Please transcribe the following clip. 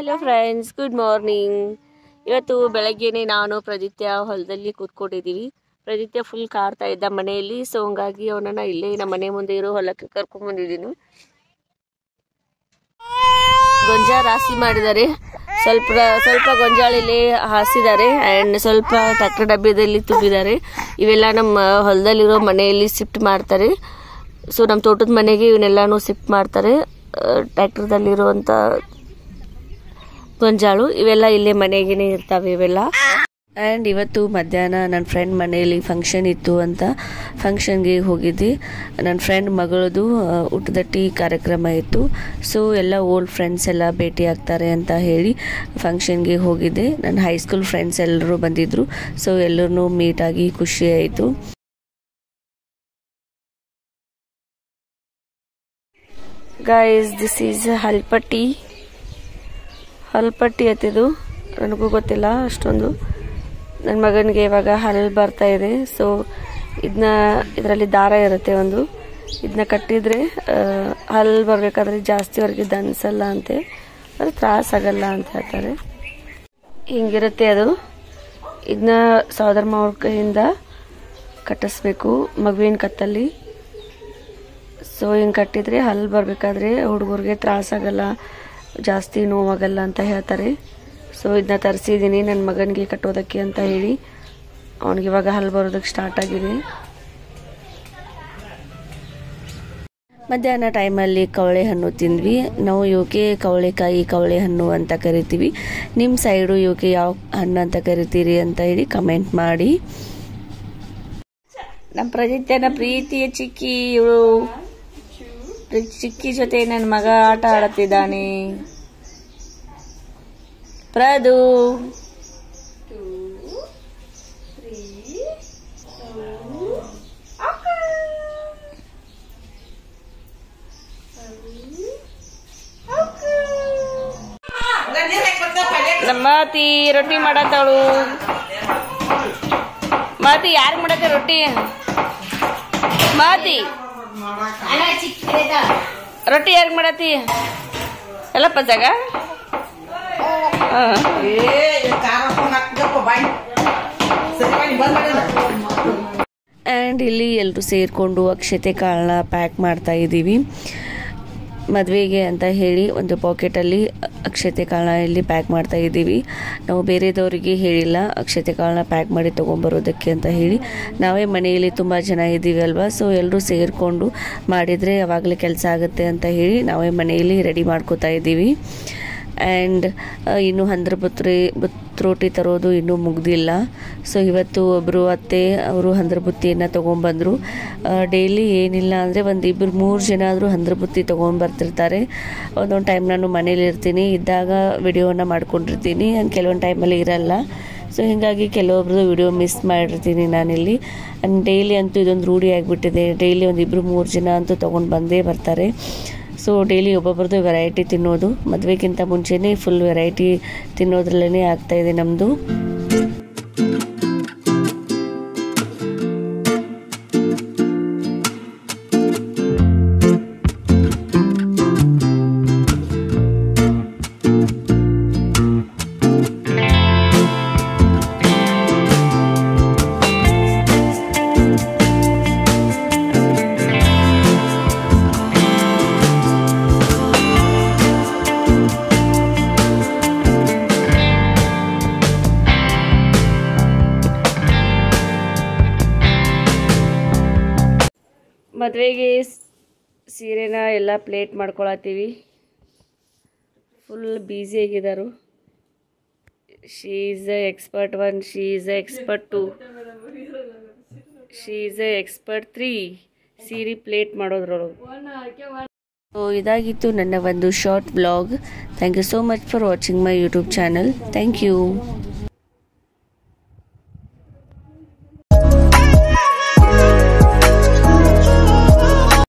Hello friends, good morning. ಇವತ್ತು ಬೆಳಗ್ಗೆನೆ ನಾನು ಪ್ರದಿತ್ಯ ಹೊಲದಲ್ಲಿ ಕೂತ್ಕೊಂಡಿದ್ದೀವಿ. ಪ್ರದಿತ್ಯ ಫುಲ್ ಕಾರ್ತಾ ಇದ್ದ ಮನೆಯಲ್ಲಿ. ಸೊ ಹಂಗಾಗಿ ಅವನನ್ನು ಇಲ್ಲೇ ನಮ್ಮ ಮನೆ ಮುಂದೆ ಇರೋ ಹೊಲಕ್ಕೆ ಕರ್ಕೊಂಡ್ಬಂದಿದ್ದೀನಿ. ಗೊಂಜಾಳ ರಾಶಿ ಮಾಡಿದ್ದಾರೆ. ಸ್ವಲ್ಪ ಗೊಂಜಾಳ ಇಲ್ಲಿ ಹಾಸಿದ್ದಾರೆ ಆ್ಯಂಡ್ ಸ್ವಲ್ಪ ಟ್ರ್ಯಾಕ್ಟರ್ ಡಬ್ಬಿಯಲ್ಲಿ ತುಂಬಿದ್ದಾರೆ. ಇವೆಲ್ಲ ನಮ್ಮ ಹೊಲದಲ್ಲಿರೋ ಮನೆಯಲ್ಲಿ ಶಿಫ್ಟ್ ಮಾಡ್ತಾರೆ. ಸೊ ನಮ್ಮ ತೋಟದ ಮನೆಗೆ ಇವನ್ನೆಲ್ಲಾನು ಶಿಫ್ಟ್ ಮಾಡ್ತಾರೆ. ಟ್ರ್ಯಾಕ್ಟರ್ದಲ್ಲಿರುವಂಥ ಗೊಂಜಾಳು ಇವೆಲ್ಲ ಇಲ್ಲೇ ಮನೆಗೇನೆ ಇರ್ತಾವೆ ಇವೆಲ್ಲ. ಆ್ಯಂಡ್ ಇವತ್ತು ಮಧ್ಯಾಹ್ನ ನನ್ನ ಫ್ರೆಂಡ್ ಮನೆಯಲ್ಲಿ ಫಂಕ್ಷನ್ ಇತ್ತು ಅಂತ ಫಂಕ್ಷನ್ಗೆ ಹೋಗಿದ್ದೆ. ನನ್ನ ಫ್ರೆಂಡ್ ಮಗಳದು ಊಟದಟ್ಟಿ ಕಾರ್ಯಕ್ರಮ ಇತ್ತು. ಸೊ ಎಲ್ಲ ಓಲ್ಡ್ ಫ್ರೆಂಡ್ಸ್ ಎಲ್ಲ ಭೇಟಿ ಆಗ್ತಾರೆ ಅಂತ ಹೇಳಿ ಫಂಕ್ಷನ್ಗೆ ಹೋಗಿದ್ದೆ. ನನ್ನ ಹೈಸ್ಕೂಲ್ ಫ್ರೆಂಡ್ಸ್ ಎಲ್ಲರೂ ಬಂದಿದ್ದರು. ಸೊ ಎಲ್ಲರೂ ಮೀಟಾಗಿ ಖುಷಿ ಆಯಿತು. ಗೈಸ್, ದಿಸ್ ಈಸ್ ಹಲ್ಪಟ್ಟಿ ಅತ್ತಿದು. ನನಗೂ ಗೊತ್ತಿಲ್ಲ ಅಷ್ಟೊಂದು. ನನ್ನ ಮಗನಿಗೆ ಇವಾಗ ಹಲ್ ಬರ್ತಾ ಇದೆ. ಸೊ ಇದರಲ್ಲಿ ದಾರ ಇರುತ್ತೆ ಒಂದು. ಇದನ್ನ ಕಟ್ಟಿದರೆ ಹಲ್ ಬರಬೇಕಾದ್ರೆ ಜಾಸ್ತಿವರೆಗೆ ದನ್ಸಲ್ಲ ಅಂತೆ, ಅದು ತ್ರಾಸಾಗಲ್ಲ ಅಂತ ಹೇಳ್ತಾರೆ. ಹಿಂಗಿರುತ್ತೆ ಅದು. ಇದನ್ನ ಸಹೋದರ ಮಾವ್ರ ಕೈಯಿಂದ ಕಟ್ಟಿಸ್ಬೇಕು ಮಗುವಿನ ಕತ್ತಲ್ಲಿ. ಸೊ ಹಿಂಗೆ ಕಟ್ಟಿದರೆ ಹಲ್ ಬರಬೇಕಾದ್ರೆ ಹುಡುಗರಿಗೆ ತ್ರಾಸಾಗಲ್ಲ, ಜಾಸ್ತಿ ನೋವಾಗಲ್ಲ ಅಂತ ಹೇಳ್ತಾರೆ. ಸೊ ಇದನ್ನ ತರಿಸಿದ್ದೀನಿ ನನ್ನ ಮಗನಿಗೆ ಕಟ್ಟೋದಕ್ಕೆ ಅಂತ ಹೇಳಿ. ಅವನಿಗೆ ಇವಾಗ ಹಲ್ ಬರೋದಕ್ಕೆ ಸ್ಟಾರ್ಟ್ ಆಗಿದೆ. ಮಧ್ಯಾಹ್ನ ಟೈಮಲ್ಲಿ ಕವಳೆ ಹಣ್ಣು ತಿಂದ್ವಿ. ನಾವು ಇವಕ್ಕೆ ಕವಳೆಕಾಯಿ, ಕವಳೆ ಹಣ್ಣು ಅಂತ ಕರಿತೀವಿ. ನಿಮ್ಮ ಸೈಡು ಇವಕ್ಕೆ ಯಾವ ಹಣ್ಣು ಅಂತ ಕರಿತೀರಿ ಅಂತ ಹೇಳಿ ಕಮೆಂಟ್ ಮಾಡಿ. ನಮ್ಮ ಪ್ರದಿತ್ಯನ ಪ್ರೀತಿಯ ಚಿಕ್ಕಿ ಇವಳು. ಚಿಕ್ಕಿ ಜೊತೆ ನನ್ನ ಮಗ ಆಟ ಆಡುತ್ತಿದ್ದಾನೆ. ಪ್ರದು ಮಾತಿ ರೊಟ್ಟಿ ಮಾಡತ್ತಾಳು. ಮಾತಿ ಯಾರು ಮಾಡತ್ತೆ ರೊಟ್ಟಿ? ಮಾತಿ ರೊಟ್ಟಿ ಯಾರು ಮಾಡತ್ತಿ? ಎಲ್ಲ ಪಜ್ಜಾಗ ಆ್ಯಂಡ್ ಇಲ್ಲಿ ಎಲ್ಲರೂ ಸೇರಿಕೊಂಡು ಅಕ್ಷತೆ ಕಾಳನ್ನ ಪ್ಯಾಕ್ ಮಾಡ್ತಾ ಇದ್ದೀವಿ. ಮದುವೆಗೆ ಅಂತ ಹೇಳಿ ಒಂದು ಪಾಕೆಟಲ್ಲಿ ಅಕ್ಷತೆ ಕಾಳನ್ನ ಇಲ್ಲಿ ಪ್ಯಾಕ್ ಮಾಡ್ತಾ ಇದ್ದೀವಿ. ನಾವು ಬೇರೆದವರಿಗೆ ಹೇಳಿಲ್ಲ ಅಕ್ಷತೆ ಕಾಳನ್ನ ಪ್ಯಾಕ್ ಮಾಡಿ ತೊಗೊಂಬರೋದಕ್ಕೆ ಅಂತ ಹೇಳಿ. ನಾವೇ ಮನೆಯಲ್ಲಿ ತುಂಬ ಜನ ಇದ್ದೀವಿ ಅಲ್ವಾ. ಸೊ ಎಲ್ಲರೂ ಸೇರಿಕೊಂಡು ಮಾಡಿದರೆ ಆವಾಗಲೇ ಕೆಲಸ ಆಗುತ್ತೆ ಅಂತ ಹೇಳಿ ನಾವೇ ಮನೆಯಲ್ಲಿ ರೆಡಿ ಮಾಡ್ಕೋತಾ ಇದ್ದೀವಿ. ಆ್ಯಂಡ್ ಇನ್ನು ಹಂದ್ರಬುತ್ರೋಟಿ ತರೋದು ಇನ್ನೂ ಮುಗ್ದಿಲ್ಲ. ಸೊ ಇವತ್ತು ಒಬ್ಬರು ಅತ್ತೆ ಅವರು ಹಂದ್ರಬುತ್ತಿಯನ್ನು ತೊಗೊಂಬಂದರು. ಡೈಲಿ ಏನಿಲ್ಲ ಅಂದರೆ ಒಂದು 2-3 ಜನ ಆದರೂ ಹಂದ್ರಬುತ್ತಿ ತೊಗೊಂಡ್ಬರ್ತಿರ್ತಾರೆ. ಒಂದೊಂದು ಟೈಮ್ ನಾನು ಮನೇಲಿ ಇರ್ತೀನಿ, ಇದ್ದಾಗ ವಿಡಿಯೋನ ಮಾಡ್ಕೊಂಡಿರ್ತೀನಿ. ಕೆಲವೊಂದು ಟೈಮಲ್ಲಿ ಇರಲ್ಲ. ಸೊ ಹೀಗಾಗಿ ಕೆಲವೊಬ್ರದ್ದು ವಿಡಿಯೋ ಮಿಸ್ ಮಾಡಿರ್ತೀನಿ ನಾನಿಲ್ಲಿ. ಡೈಲಿ ಅಂತೂ ಇದೊಂದು ರೂಢಿ ಆಗಿಬಿಟ್ಟಿದೆ. ಡೈಲಿ ಒಂದು 2-3 ಜನ ಅಂತೂ ತೊಗೊಂಡು ಬಂದೇ ಬರ್ತಾರೆ. ಸೊ ಡೈಲಿ ಒಬ್ಬೊಬ್ರದ್ದು ವೆರೈಟಿ ತಿನ್ನೋದು. ಮದುವೆಗಿಂತ ಮುಂಚೆನೇ ಫುಲ್ ವೆರೈಟಿ ತಿನ್ನೋದ್ರಲ್ಲೇ ಆಗ್ತಾಯಿದೆ ನಮ್ಮದು. ಮದುವೆಗೆ ಸೀರೆನ ಎಲ್ಲ ಪ್ಲೇಟ್ ಮಾಡ್ಕೊಳತ್ತೀವಿ. ಫುಲ್ ಬ್ಯುಸಿ ಆಗಿದ್ದಾರೆ. She is a expert 1, she is a expert 2, she is a expert 3 ಸೀರೆ ಪ್ಲೇಟ್ ಮಾಡೋದ್ರೊಳಗೆ. ಸೊ ಇದಾಗಿತ್ತು ನನ್ನ ಒಂದು short vlog. Thank you so much for watching my YouTube channel. Thank you.